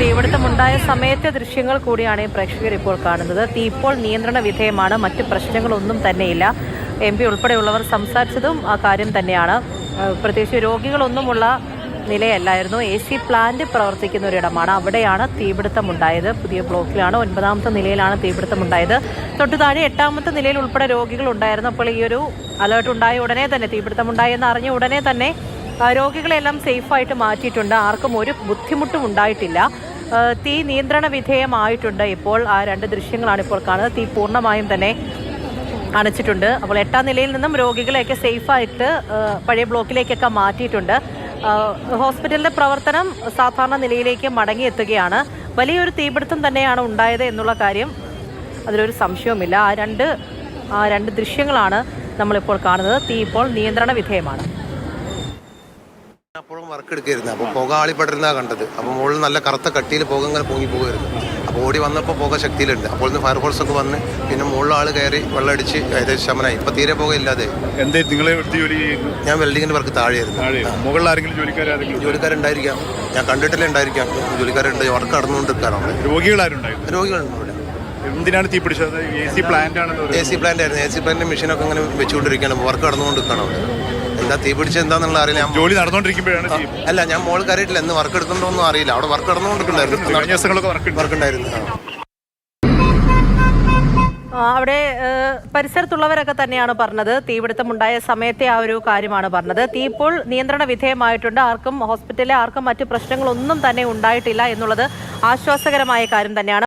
തീപിടുത്തമുണ്ടായ സമയത്തെ ദൃശ്യങ്ങൾ കൂടിയാണ് പ്രേക്ഷകർ ഇപ്പോൾ കാണുന്നത്. തീ ഇപ്പോൾ നിയന്ത്രണ വിധേയമാണ്, മറ്റ് പ്രശ്നങ്ങളൊന്നും തന്നെയില്ല. MP ഉൾപ്പെടെയുള്ളവർ സംസാരിച്ചതും ആ കാര്യം തന്നെയാണ്. പ്രത്യേകിച്ച് രോഗികളൊന്നുമുള്ള നിലയല്ലായിരുന്നു. AC പ്ലാന്റ് പ്രവർത്തിക്കുന്ന ഒരിടമാണ്, അവിടെയാണ് തീപിടുത്തമുണ്ടായത്. പുതിയ ബ്ലോക്കിലാണ്, 9ാമത്തെ നിലയിലാണ് തീപിടുത്തമുണ്ടായത്. തൊട്ടു താഴെ 8ാമത്തെ നിലയിൽ ഉൾപ്പെടെ രോഗികളുണ്ടായിരുന്നു. അപ്പോൾ ഈ ഒരു അലേർട്ട് ഉണ്ടായ ഉടനെ തന്നെ, തീപിടുത്തമുണ്ടായെന്ന് അറിഞ്ഞ ഉടനെ തന്നെ രോഗികളെല്ലാം സേഫായിട്ട് മാറ്റിയിട്ടുണ്ട്. ആർക്കും ഒരു ബുദ്ധിമുട്ടും ഉണ്ടായിട്ടില്ല. തീ നിയന്ത്രണ വിധേയമായിട്ടുണ്ട്. ഇപ്പോൾ ആ 2 ദൃശ്യങ്ങളാണ് ഇപ്പോൾ കാണുന്നത്. തീ പൂർണ്ണമായും തന്നെ അണച്ചിട്ടുണ്ട്. അപ്പോൾ 8ാം നിലയിൽ നിന്നും രോഗികളെയൊക്കെ സേഫായിട്ട് പഴയ ബ്ലോക്കിലേക്കൊക്കെ മാറ്റിയിട്ടുണ്ട്. ഹോസ്പിറ്റലിൻ്റെ പ്രവർത്തനം സാധാരണ നിലയിലേക്ക് മടങ്ങിയെത്തുകയാണ്. വലിയൊരു തീപിടുത്തം തന്നെയാണ് ഉണ്ടായത് എന്നുള്ള കാര്യം അതിലൊരു സംശയവുമില്ല. ആ രണ്ട് ദൃശ്യങ്ങളാണ് നമ്മളിപ്പോൾ കാണുന്നത്. തീ ഇപ്പോൾ നിയന്ത്രണ വിധേയമാണ്. അപ്പോഴും വർക്ക് എടുക്കായിരുന്നു. അപ്പോൾ പുക ആളിപ്പെട്ടിരുന്നാണ് കണ്ടത്. അപ്പോൾ മുകളിൽ നല്ല കറുത്ത കട്ടിയിൽ പുക ഇങ്ങനെ പൊങ്ങി പോകുമായിരുന്നു. അപ്പോൾ ഓടി വന്നപ്പോൾ പുക ശക്തിയിലുണ്ട്. അപ്പോൾ ഇന്ന് ഫയർഫോഴ്സ് ഒക്കെ വന്ന് പിന്നെ മുകളിൽ ആൾ കയറി വെള്ളം അടിച്ച് ഏകദേശം ശമനായി. ഇപ്പോൾ തീരെ പുക ഇല്ലാതെ. ഞാൻ വെൽഡിങ്ങിൻ്റെ വർക്ക് താഴെയായിരുന്നു. മുകളിൽ ആരെങ്കിലും ജോലിക്കാരുണ്ടായിരിക്കാം, ഞാൻ കണ്ടിട്ടില്ലേ ഉണ്ടായിരിക്കാം. ജോലിക്കാരുണ്ട്, വർക്ക് നടന്നുകൊണ്ടിരിക്കാറുണ്ട്. രോഗികളുണ്ട് ഇവിടെ. എന്തിനാണ് തീ പിടിച്ചത്? AC പ്ലാന്റ് ആയിരുന്നു. AC പ്ലാന്റ് മെഷീനൊക്കെ ഇങ്ങനെ വെച്ചുകൊണ്ടിരിക്കുകയാണ്. വർക്ക് നടന്നുകൊണ്ടിരിക്കുകയാണ് അവിടെ. എന്താ തീ പിടിച്ചത് എന്താണെന്നുള്ള അറിയില്ല. ജോലി നടന്നുകൊണ്ടിരിക്കുമ്പോഴാണ്. അല്ല, ഞാൻ മോൾ കയറിയിട്ടില്ല. എന്ന് വർക്ക് എടുക്കുന്നുണ്ടോന്നും അറിയില്ല. അവിടെ വർക്ക് നടന്നുകൊണ്ടിരിക്കുന്നുണ്ടായിരുന്നു. വർക്ക് ഉണ്ടായിരുന്നു. അവിടെ പരിസരത്തുള്ളവരൊക്കെ തന്നെയാണ് പറഞ്ഞത്. തീപിടുത്തമുണ്ടായ സമയത്തെ ആ ഒരു കാര്യമാണ് പറഞ്ഞത്. തീ ഇപ്പോൾ നിയന്ത്രണ വിധേയമായിട്ടുണ്ട്. ഹോസ്പിറ്റലിലെ ആർക്കും മറ്റു പ്രശ്നങ്ങളൊന്നും തന്നെ ഉണ്ടായിട്ടില്ല എന്നുള്ളത് ആശ്വാസകരമായ കാര്യം തന്നെയാണ്.